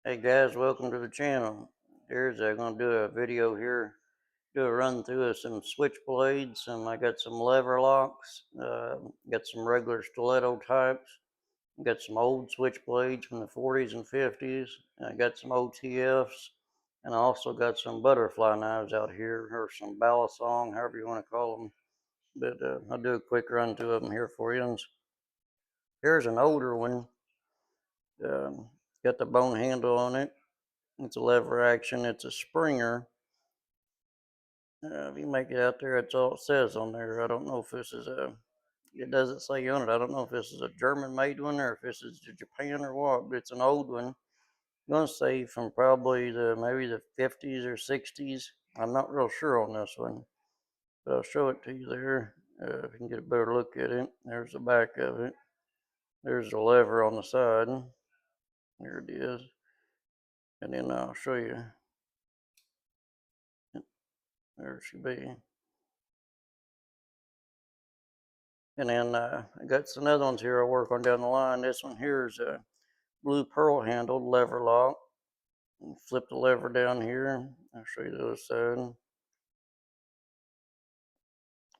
Hey guys, welcome to the channel. Here's I'm gonna do a video here, do a run through of some switchblades. I got some lever locks, got some regular stiletto types, got some old switchblades from the 40s and 50s. I got some OTFs, and I also got some butterfly knives out here, or some balisong, however you want to call them. But I'll do a quick run through of them here for you. Here's an older one. Um, got the bone handle on it. It's a lever action. It's a Springer. If you make it out there, that's all it says on there. I don't know if this is it doesn't say on it. I don't know if this is a German made one or if this is Japan or what, but it's an old one. I'm going to say from probably maybe the 50s or 60s. I'm not real sure on this one, but I'll show it to you there. If you can get a better look at it. There's the back of it. There's the lever on the side. There it is. And then I'll show you. There it should be. And then I got some other ones here I'll work on down the line. This one here is a blue pearl handled lever lock. You flip the lever down here. I'll show you the other side.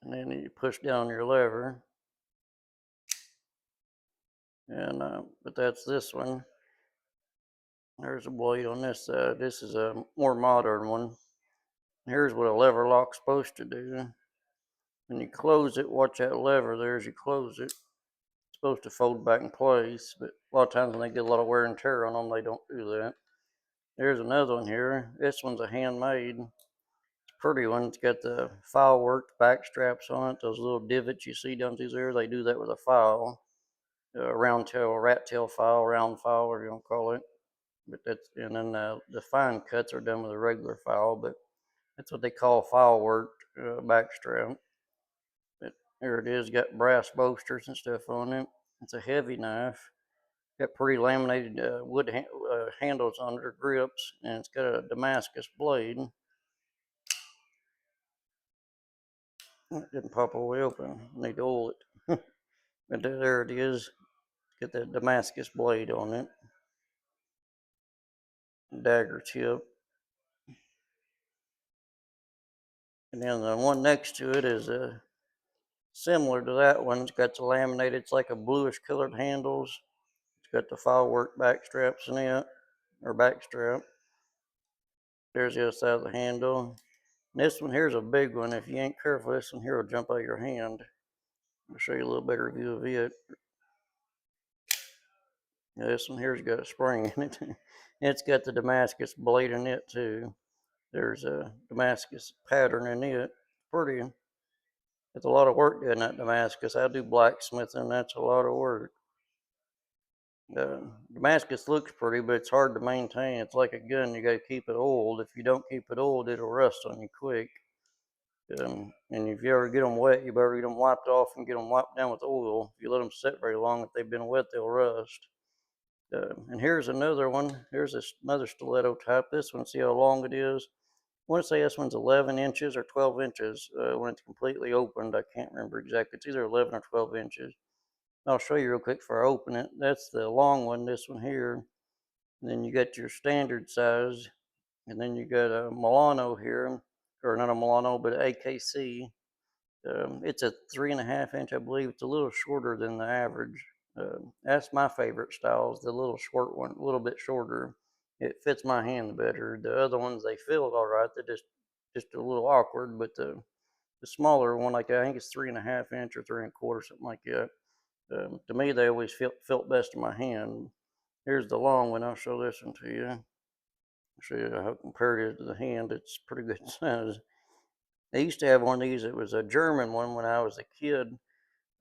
And then you push down your lever. And but that's this one. There's a blade on this side. This is a more modern one. Here's what a lever lock's supposed to do. When you close it, watch that lever there as you close it. It's supposed to fold back in place, but a lot of times when they get a lot of wear and tear on them, they don't do that. There's another one here. This one's a handmade. Pretty one. It's got the file worked back straps on it. Those little divots you see down through there, they do that with a file. Round tail, rat tail file, round file, whatever you want to call it. But that's, and then the fine cuts are done with a regular file, but that's what they call file worked back strap. But here it is, got brass bolsters and stuff on it. It's a heavy knife. Got pretty laminated wood handles under grips, and it's got a Damascus blade. It didn't pop all the way open. I need to oil it. But there it is. Get that Damascus blade on it. Dagger tip. And then the one next to it is similar to that one. It's got the laminated, it's like a bluish colored handles. It's got the file work back straps in it, or back strap. There's the other side of the handle. And this one here's a big one. If you ain't careful, this one here will jump out of your hand. I'll show you a little better view of it. Yeah, this one here's got a spring in it. It's got the Damascus blade in it too. There's a Damascus pattern in it. Pretty. It's a lot of work doing that Damascus. I do blacksmithing. That's a lot of work. Damascus looks pretty, but it's hard to maintain. It's like a gun. You got to keep it oiled. If you don't keep it oiled, it'll rust on you quick. And if you ever get them wet, you better get them wiped off and get them wiped down with oil. If you let them sit very long, if they've been wet, they'll rust. And here's another one. Here's another stiletto type. This one, see how long it is? I want to say this one's 11 inches or 12 inches when it's completely opened. I can't remember exactly. It's either 11 or 12 inches. I'll show you real quick before I open it. That's the long one, this one here. And then you got your standard size. And then you got a Milano here, or not a Milano, but an AKC. It's a 3.5 inch, I believe. It's a little shorter than the average. That's my favorite style, is the little short one, a little bit shorter. It fits my hand better. The other ones, they feel all right. They're just a little awkward. But the smaller one, like I think it's 3.5 inch or 3.25, something like that. To me, they always felt best in my hand. Here's the long one. I'll show this one to you. Show you how compared it is to the hand. It's pretty good size. They used to have one of these. It was a German one when I was a kid.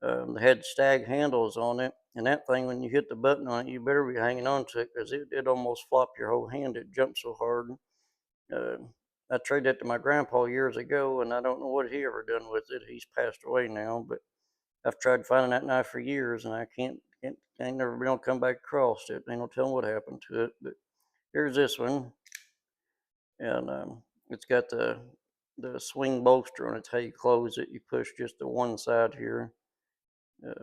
They had stag handles on it, and that thing, when you hit the button on it, you better be hanging on to it because it almost flopped your whole hand. It jumped so hard. Uh, I traded that to my grandpa years ago, and I don't know what he ever done with it. He's passed away now, but I've tried finding that knife for years, and I ain't never been able to come back across it. Ain't no telling what happened to it. But here's this one, and it's got the swing bolster on it. It's how you close it. You push just the one side here.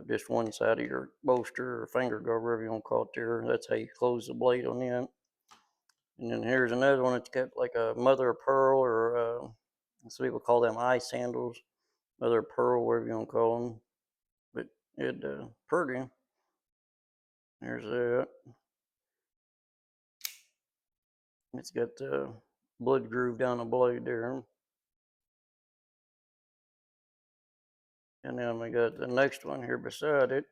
Just one side of your bolster or finger guard, whatever you want to call it there. That's how you close the blade on it. And then here's another one that's got like a mother of pearl, or some people call them eye sandals, mother of pearl, whatever you want to call them. But it pretty. There's that. It's got the blood groove down the blade there. And then we got the next one here beside it.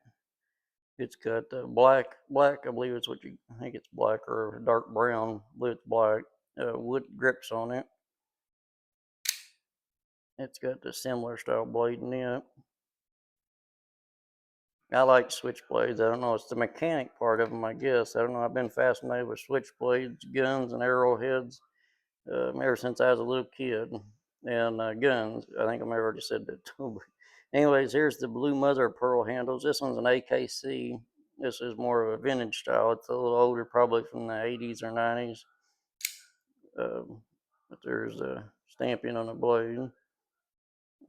It's got black, I believe it's what I think it's black or dark brown, but it's black, wood grips on it. It's got the similar style blade in it. I like switchblades. I don't know, it's the mechanic part of them, I guess. I don't know, I've been fascinated with switchblades, guns, and arrowheads ever since I was a little kid. And guns, I think I may have already said that too. But anyways, here's the blue mother of pearl handles. This one's an AKC. This is more of a vintage style. It's a little older, probably from the 80s or 90s. But there's a stamping on the blade.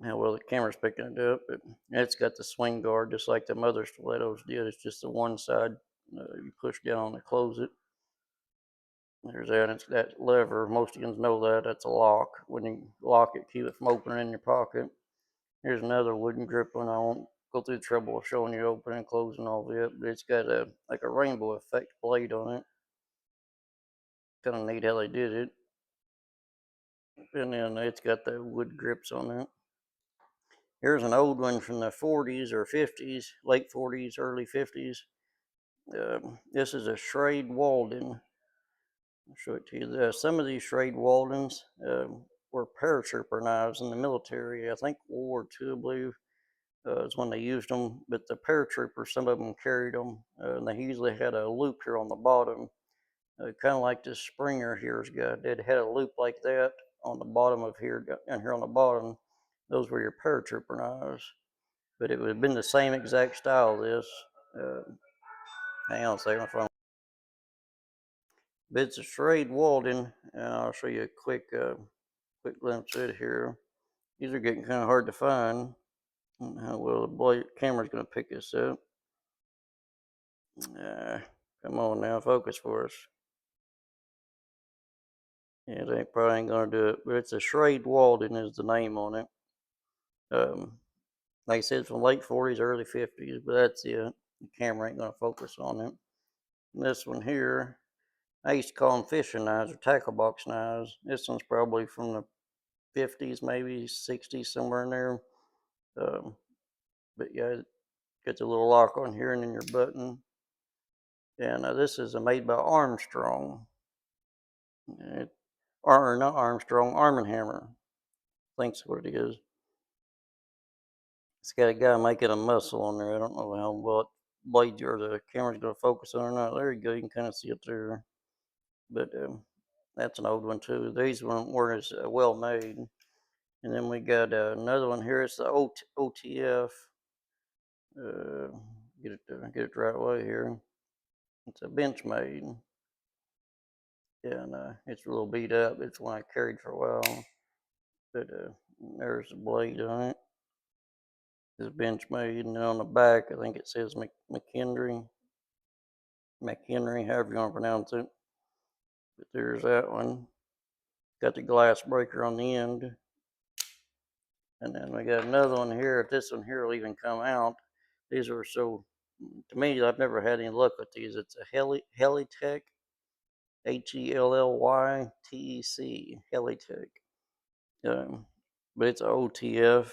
How well the camera's picking it up, but it's got the swing guard just like the mother stilettos did. It's just the one side you push down to close it. There's that. It's that lever. Most of you know that. That's a lock. When you lock it, keep it from opening in your pocket. Here's another wooden grip one. I won't go through the trouble of showing you opening and closing all of it, but it's got a like a rainbow effect blade on it. Kind of neat how they did it. And then it's got the wood grips on it. Here's an old one from the 40s or 50s, late 40s, early 50s. This is a Schrade Walden. I'll show it to you. Some of these Schrade Waldens were paratrooper knives in the military. I think World War II, I believe, is when they used them. But the paratroopers, some of them carried them, and they usually had a loop here on the bottom, kind of like this Springer here's got. It had a loop like that on the bottom of here, down here on the bottom. Those were your paratrooper knives. But it would have been the same exact style. This. Hang on a second, my phone. But it's a Schrade Walden, and I'll show you a quick glimpse of it here. These are getting kind of hard to find. How well the camera's going to pick this up. Come on now, focus for us. Yeah, they probably ain't going to do it, but it's a Schrade Walden is the name on it. Like I said, it's from late 40s, early 50s, but that's it. The camera ain't going to focus on it. And this one here, I used to call them fishing knives or tackle box knives. This one's probably from the 50s, maybe 60s, somewhere in there. But yeah, it gets a little lock on here and then your button. And this is made by Armstrong. Or not Armstrong, Arm & Hammer. I think that's what it is. It's got a guy making a muscle on there. I don't know how well blade or the camera's going to focus on or not. There you go. You can kind of see it there. But that's an old one too. These weren't as well made. And then we got another one here. It's the OTF. Get it the right way here. It's a Benchmade. Yeah, and it's a little beat up. It's one I carried for a while. But there's the blade on it. It's Benchmade, and then on the back, I think it says McHenry, however you want to pronounce it. But there's that one. Got the glass breaker on the end. And then we got another one here. If this one here will even come out, these are so, to me, I've never had any luck with these. It's a Helitek, HELLYTEC, Helitek. But it's an OTF,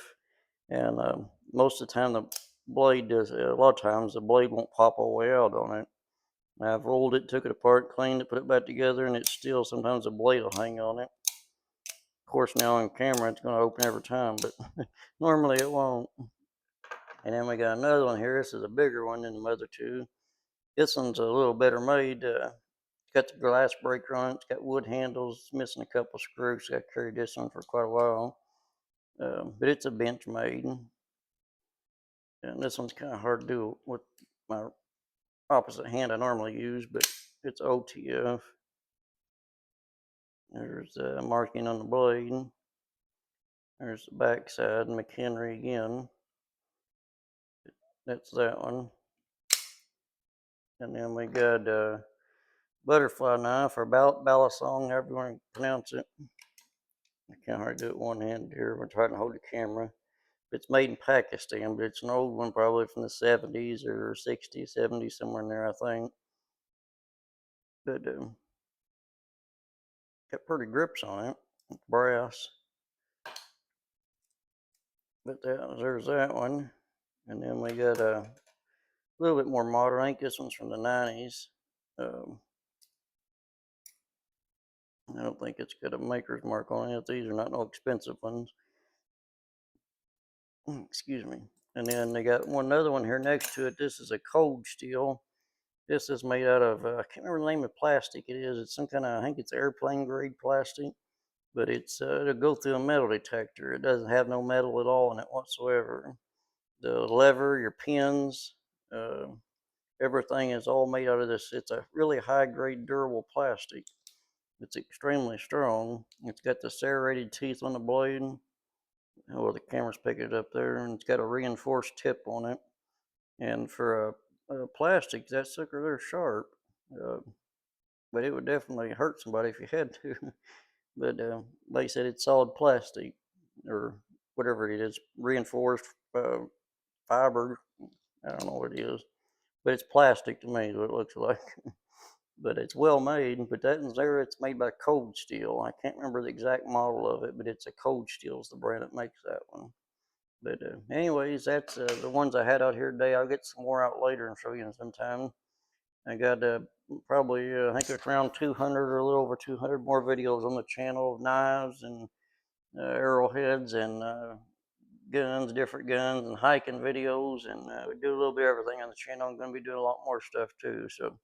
and most of the time the blade does. A lot of times the blade won't pop all the way out on it. I've rolled it, took it apart, cleaned it, put it back together, and it's still sometimes the blade will hang on it. Of course, now on camera it's going to open every time, but normally it won't. And then we got another one here. This is a bigger one than the other two. This one's a little better made. It's got the glass breaker on it. It's got wood handles. It's missing a couple screws. I carried this one for quite a while. But it's a Benchmade. And this one's kind of hard to do with my opposite hand I normally use, but it's OTF. There's marking on the blade. There's the back side, McHenry again. That's that one. And then we got butterfly knife, or balisong, however you want to pronounce it. I can't hardly do it one-handed here. I'm trying to hold the camera. It's made in Pakistan, but it's an old one, probably from the 70s or 60s, 70s, somewhere in there, I think. But got pretty grips on it. It's brass. But there's that one. And then we got a little bit more modern. I think this one's from the 90s. I don't think it's got a maker's mark on it. These are not no expensive ones. Excuse me. And then they got another one here next to it. This is a cold steel. This is made out of, I can't remember the name of plastic it is. It's some kind of, I think it's airplane grade plastic, but it'll go through a metal detector. It doesn't have no metal at all in it whatsoever. The lever, your pins, uh, everything is all made out of this. It's a really high grade durable plastic. It's extremely strong. It's got the serrated teeth on the blade. Well, the camera's picking it up there, and it's got a reinforced tip on it. And for a plastic, that sucker, they're sharp. But it would definitely hurt somebody if you had to. But like I said, it's solid plastic, or whatever it is, reinforced fiber. I don't know what it is, but it's plastic to me, is what it looks like. But it's well made. But that one's there, it's made by Cold Steel. I can't remember the exact model of it, but it's a Cold Steel is the brand that makes that one. But anyways, that's the ones I had out here today. I'll get some more out later and show you sometime. I got probably, I think it's around 200 or a little over 200 more videos on the channel of knives and arrowheads and guns, different guns, and hiking videos. And we do a little bit of everything on the channel. I'm going to be doing a lot more stuff too. So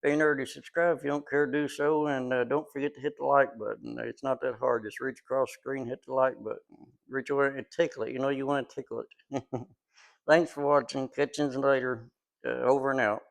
if you're already subscribed, if you don't care, do so. And don't forget to hit the like button. It's not that hard. Just reach across the screen, hit the like button. Reach over and tickle it. You know you want to tickle it. Thanks for watching. Catch you later. Over and out.